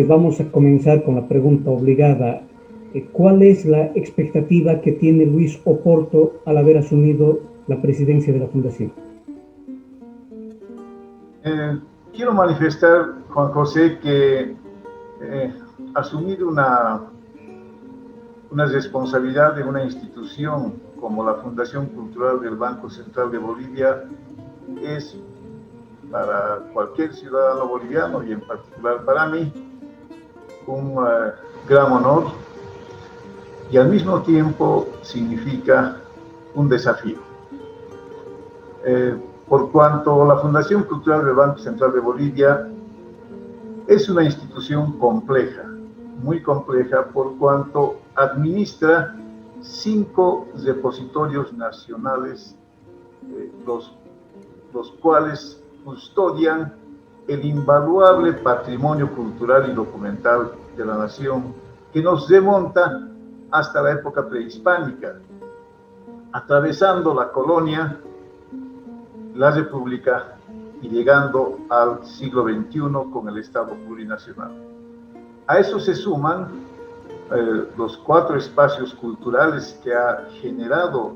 Vamos a comenzar con la pregunta obligada. ¿Cuál es la expectativa que tiene Luis Oporto al haber asumido la presidencia de la Fundación? Quiero manifestar, Juan José, que asumir una responsabilidad de una institución como la Fundación Cultural del Banco Central de Bolivia es para cualquier ciudadano boliviano y en particular para mí un gran honor y al mismo tiempo significa un desafío. Por cuanto la Fundación Cultural del Banco Central de Bolivia es una institución compleja, muy compleja, por cuanto administra 5 repositorios nacionales, los cuales custodian el invaluable patrimonio cultural y documental de la nación, que nos remonta hasta la época prehispánica, atravesando la colonia, la república y llegando al siglo XXI con el Estado plurinacional. A eso se suman los 4 espacios culturales que ha generado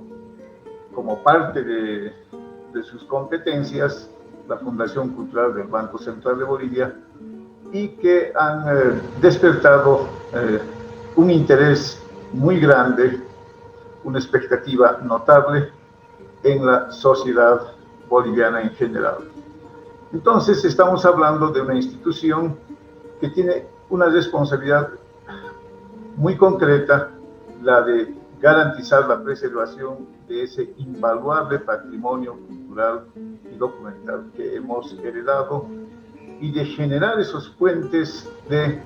como parte de sus competencias la Fundación Cultural del Banco Central de Bolivia y que han despertado un interés muy grande, una expectativa notable en la sociedad boliviana en general. Entonces estamos hablando de una institución que tiene una responsabilidad muy concreta, la de garantizar la preservación de ese invaluable patrimonio cultural y documental que hemos heredado y de generar esos puentes de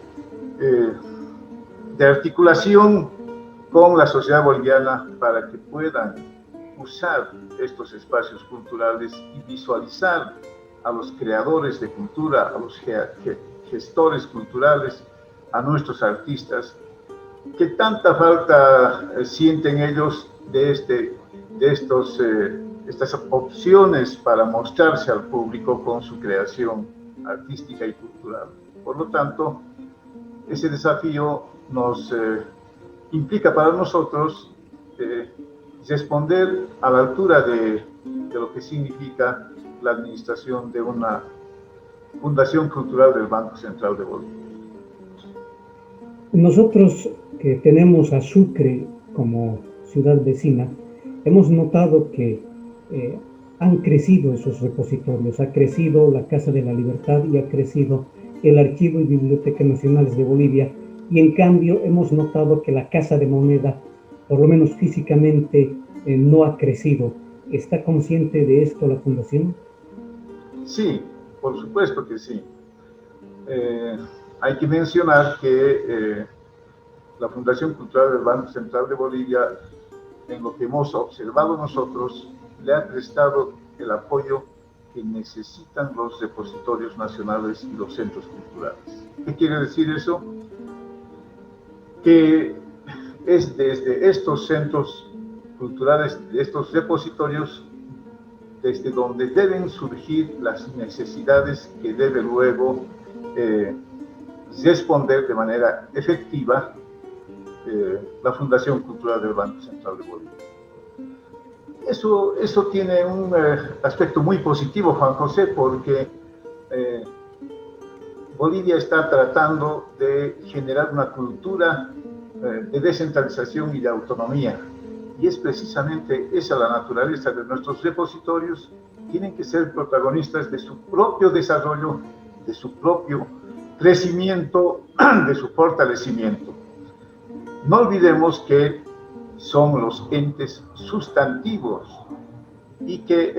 articulación con la sociedad boliviana para que puedan usar estos espacios culturales y visualizar a los creadores de cultura, a los gestores culturales, a nuestros artistas, que tanta falta sienten ellos de estas opciones para mostrarse al público con su creación artística y cultural. Por lo tanto, ese desafío nos implica para nosotros responder a la altura de lo que significa la administración de una Fundación Cultural del Banco Central de Bolivia. Nosotros que tenemos a Sucre como ciudad vecina, hemos notado que han crecido esos repositorios, ha crecido la Casa de la Libertad y ha crecido el Archivo y Biblioteca Nacionales de Bolivia, y en cambio hemos notado que la Casa de Moneda, por lo menos físicamente, no ha crecido. ¿Está consciente de esto la Fundación? Sí, por supuesto que sí. Hay que mencionar que la Fundación Cultural del Banco Central de Bolivia, en lo que hemos observado nosotros, le ha prestado el apoyo que necesitan los repositorios nacionales y los centros culturales. ¿Qué quiere decir eso? Que es desde estos centros culturales, de estos repositorios, desde donde deben surgir las necesidades que debe luego responder de manera efectiva la Fundación Cultural del Banco Central de Bolivia. Eso tiene un aspecto muy positivo, Juan José, porque Bolivia está tratando de generar una cultura de descentralización y de autonomía. Y es precisamente esa la naturaleza de nuestros repositorios. Tienen que ser protagonistas de su propio desarrollo, de su propio crecimiento, de su fortalecimiento. No olvidemos que son los entes sustantivos y que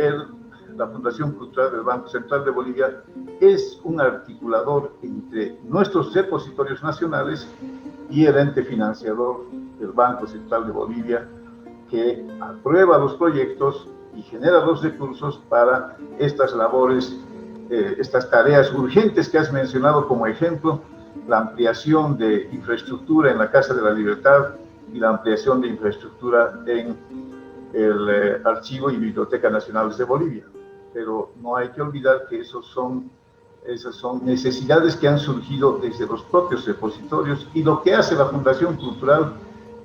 la Fundación Cultural del Banco Central de Bolivia es un articulador entre nuestros repositorios nacionales y el ente financiador del Banco Central de Bolivia, que aprueba los proyectos y genera los recursos para estas labores, estas tareas urgentes que has mencionado como ejemplo, la ampliación de infraestructura en la Casa de la Libertad y la ampliación de infraestructura en el Archivo y Biblioteca Nacionales de Bolivia. Pero no hay que olvidar que esos son Esas son necesidades que han surgido desde los propios repositorios, y lo que hace la Fundación Cultural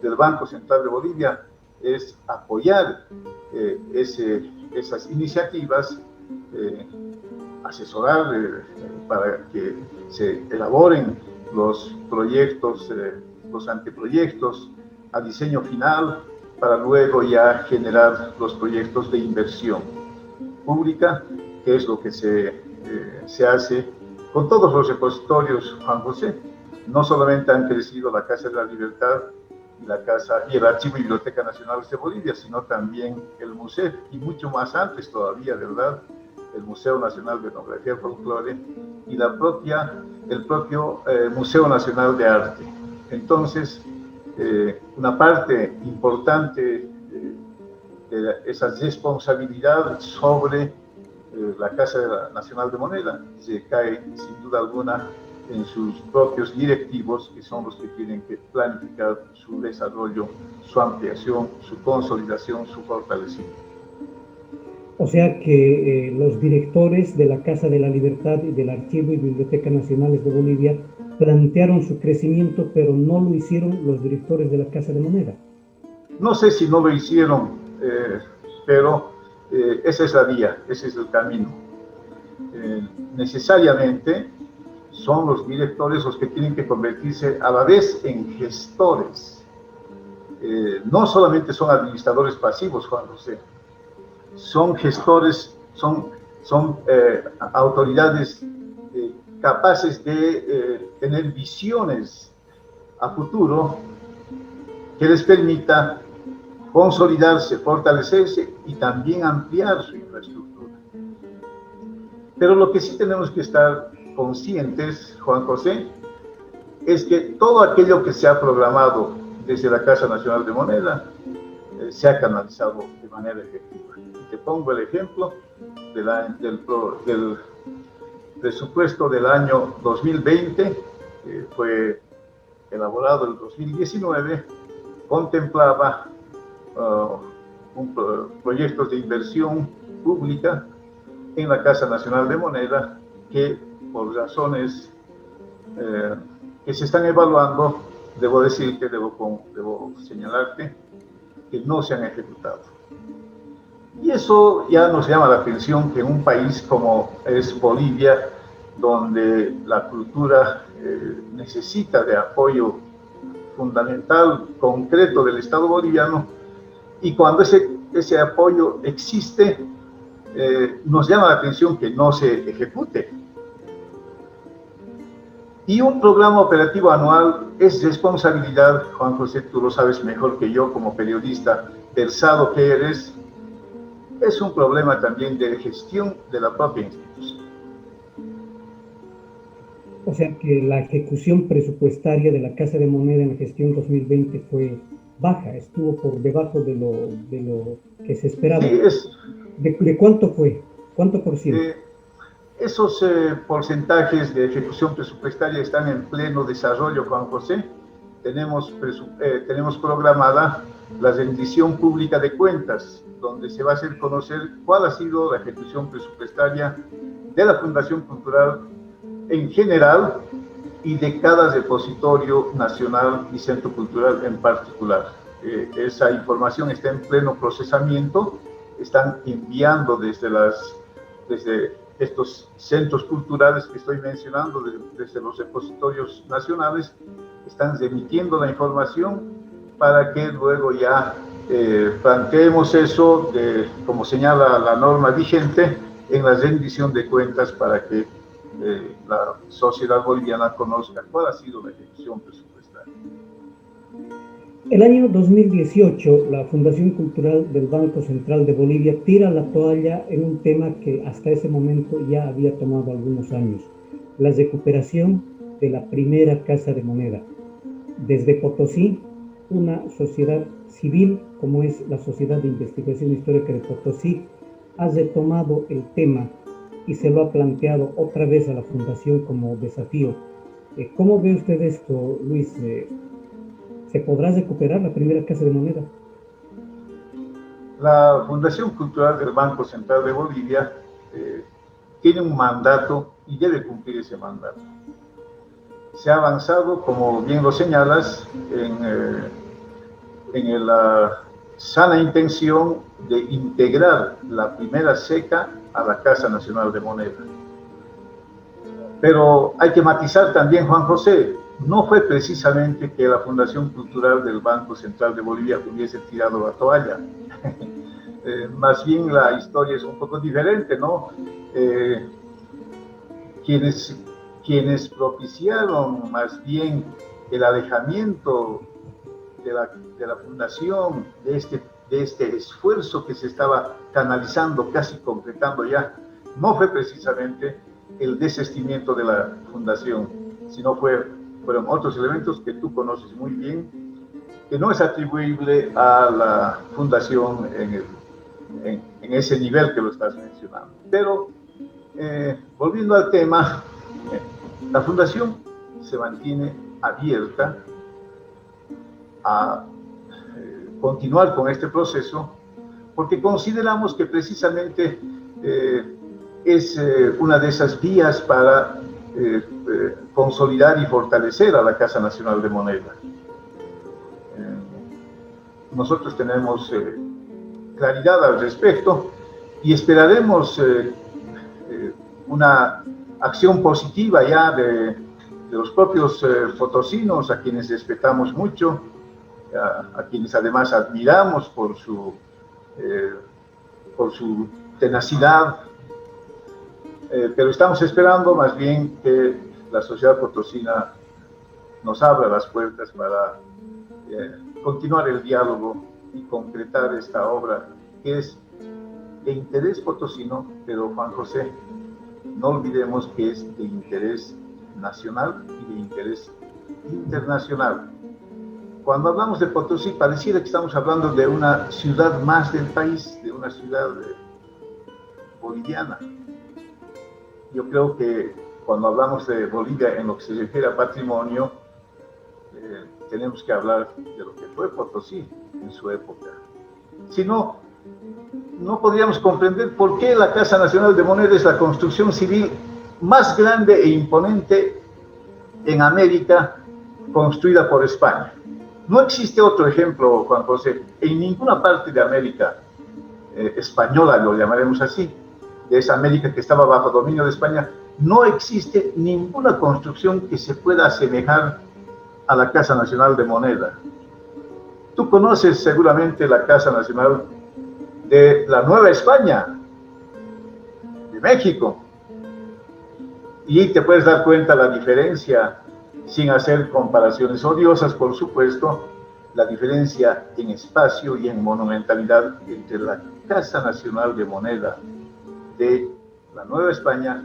del Banco Central de Bolivia es apoyar esas iniciativas, asesorar para que se elaboren los proyectos, los anteproyectos a diseño final, para luego ya generar los proyectos de inversión pública, que es lo que se hace con todos los repositorios, Juan José. No solamente han crecido la Casa de la Libertad y el Archivo y Biblioteca Nacionales de Bolivia, sino también el museo, y mucho más antes todavía, ¿verdad?, el Museo Nacional de Etnografía y Folclore y el propio Museo Nacional de Arte. Entonces, una parte importante de esa responsabilidad sobre la Casa Nacional de Moneda se cae sin duda alguna en sus propios directivos, que son los que tienen que planificar su desarrollo, su ampliación, su consolidación, su fortalecimiento. O sea que los directores de la Casa de la Libertad y del Archivo y Biblioteca Nacionales de Bolivia plantearon su crecimiento, pero no lo hicieron los directores de la Casa de Moneda. No sé si no lo hicieron, pero esa es la vía, ese es el camino. Necesariamente son los directores los que tienen que convertirse a la vez en gestores. No solamente son administradores pasivos, Juan José, son gestores, son autoridades capaces de tener visiones a futuro que les permita consolidarse, fortalecerse y también ampliar su infraestructura. Pero lo que sí tenemos que estar conscientes, Juan José, es que todo aquello que se ha programado desde la Casa Nacional de Moneda se ha canalizado de manera efectiva. Y te pongo el ejemplo del presupuesto del año 2020, que fue elaborado en 2019, contemplaba proyectos de inversión pública en la Casa Nacional de Moneda que, por razones que se están evaluando, debo señalarte que no se han ejecutado. Y eso ya nos llama la atención, que en un país como es Bolivia, donde la cultura necesita de apoyo fundamental, concreto del Estado boliviano, y cuando ese apoyo existe, nos llama la atención que no se ejecute. Y un programa operativo anual es responsabilidad, Juan José, tú lo sabes mejor que yo como periodista versado que eres, es un problema también de gestión de la propia institución. O sea que la ejecución presupuestaria de la Casa de Moneda en la gestión 2020 fue baja, estuvo por debajo de lo que se esperaba. Sí, ¿De cuánto fue? ¿Cuánto por ciento? Esos porcentajes de ejecución presupuestaria están en pleno desarrollo, Juan José. Tenemos programada la rendición pública de cuentas, donde se va a hacer conocer cuál ha sido la ejecución presupuestaria de la Fundación Cultural en general y de cada repositorio nacional y centro cultural en particular. Esa información está en pleno procesamiento, están enviando desde estos centros culturales que estoy mencionando, desde los repositorios nacionales, están remitiendo la información para que luego ya planteemos eso, como señala la norma vigente, en la rendición de cuentas, para que la sociedad boliviana conozca cuál ha sido la ejecución presupuestaria. El año 2018, la Fundación Cultural del Banco Central de Bolivia tira la toalla en un tema que hasta ese momento ya había tomado algunos años: la recuperación de la primera Casa de Moneda. Desde Potosí, una sociedad civil como es la Sociedad de Investigación Histórica de Potosí ha retomado el tema y se lo ha planteado otra vez a la Fundación como desafío. ¿Cómo ve usted esto, Luis? ¿Se podrá recuperar la primera Casa de Moneda? La Fundación Cultural del Banco Central de Bolivia tiene un mandato y debe cumplir ese mandato. Se ha avanzado, como bien lo señalas, en la sana intención de integrar la primera SECA a la Casa Nacional de Moneda. Pero hay que matizar también, Juan José, no fue precisamente que la Fundación Cultural del Banco Central de Bolivia hubiese tirado la toalla. Más bien la historia es un poco diferente, ¿no? Quienes propiciaron más bien el alejamiento de la fundación, de este esfuerzo que se estaba canalizando, casi concretando ya, no fue precisamente el desistimiento de la fundación, sino fueron otros elementos que tú conoces muy bien, que no es atribuible a la fundación en ese nivel que lo estás mencionando. Pero, volviendo al tema, la fundación se mantiene abierta a continuar con este proceso, porque consideramos que precisamente es una de esas vías para consolidar y fortalecer a la Casa Nacional de Moneda. Nosotros tenemos claridad al respecto y esperaremos una acción positiva ya de los propios potosinos, a quienes respetamos mucho, a quienes además admiramos por su tenacidad, pero estamos esperando más bien que la sociedad potosina nos abra las puertas para continuar el diálogo y concretar esta obra que es de interés potosino, pero Juan José, no olvidemos que es de interés nacional y de interés internacional. Cuando hablamos de Potosí, pareciera que estamos hablando de una ciudad más del país, de una ciudad boliviana. Yo creo que cuando hablamos de Bolivia en lo que se refiere a patrimonio, tenemos que hablar de lo que fue Potosí en su época. Si no, no podríamos comprender por qué la Casa Nacional de Moneda es la construcción civil más grande e imponente en América construida por España. No existe otro ejemplo, Juan José, en ninguna parte de América española, lo llamaremos así, de esa América que estaba bajo dominio de España, no existe ninguna construcción que se pueda asemejar a la Casa Nacional de Moneda. Tú conoces seguramente la Casa Nacional de la Nueva España, de México, y te puedes dar cuenta la diferencia, sin hacer comparaciones odiosas, por supuesto, la diferencia en espacio y en monumentalidad entre la Casa Nacional de Moneda de la Nueva España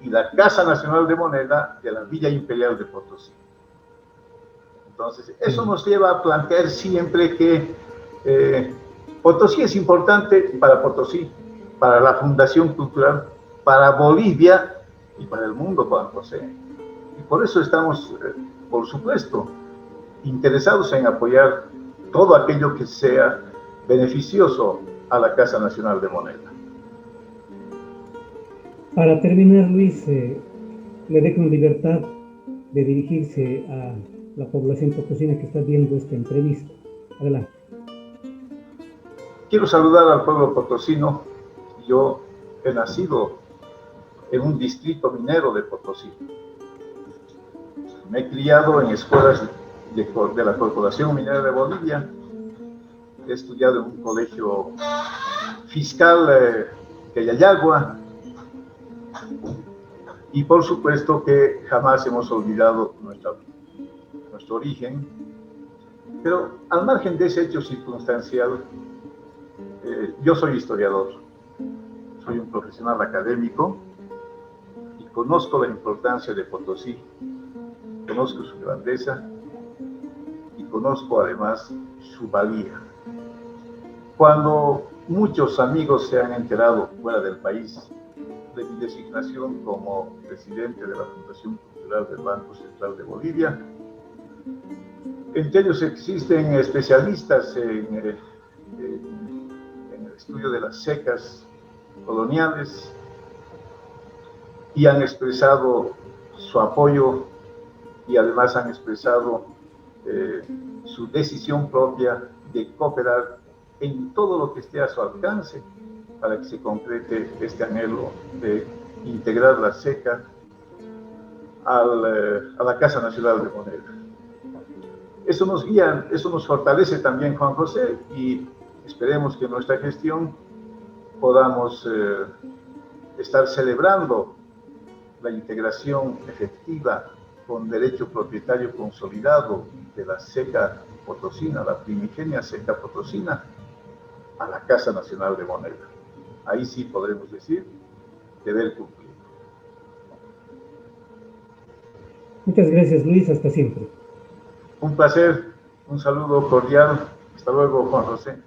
y la Casa Nacional de Moneda de la Villa Imperial de Potosí. Entonces, eso nos lleva a plantear siempre que Potosí es importante para Potosí, para la Fundación Cultural, para Bolivia y para el mundo, Juan José. Y por eso estamos, por supuesto, interesados en apoyar todo aquello que sea beneficioso a la Casa Nacional de Moneda. Para terminar, Luis, le dejo en libertad de dirigirse a la población potosina que está viendo esta entrevista. Adelante. Quiero saludar al pueblo potosino. Yo he nacido en un distrito minero de Potosí. Me he criado en escuelas de la Corporación Minera de Bolivia. He estudiado en un colegio fiscal de Yayagua. Y por supuesto que jamás hemos olvidado nuestro origen. Pero al margen de ese hecho circunstancial, yo soy historiador, soy un profesional académico y conozco la importancia de Potosí, conozco su grandeza y conozco además su valía. Cuando muchos amigos se han enterado fuera del país de mi designación como presidente de la Fundación Cultural del Banco Central de Bolivia, entre ellos existen especialistas en el estudio de las secas coloniales y han expresado su apoyo y además han expresado su decisión propia de cooperar en todo lo que esté a su alcance para que se concrete este anhelo de integrar la SECA a la Casa Nacional de Moneda. Eso nos guía, eso nos fortalece también, Juan José, y esperemos que en nuestra gestión podamos estar celebrando la integración efectiva con derecho propietario consolidado de la SECA Potosina, la primigenia SECA Potosina, a la Casa Nacional de Moneda. Ahí sí podremos decir deber cumplido. Muchas gracias, Luis. Hasta siempre. Un placer, un saludo cordial. Hasta luego, Juan José.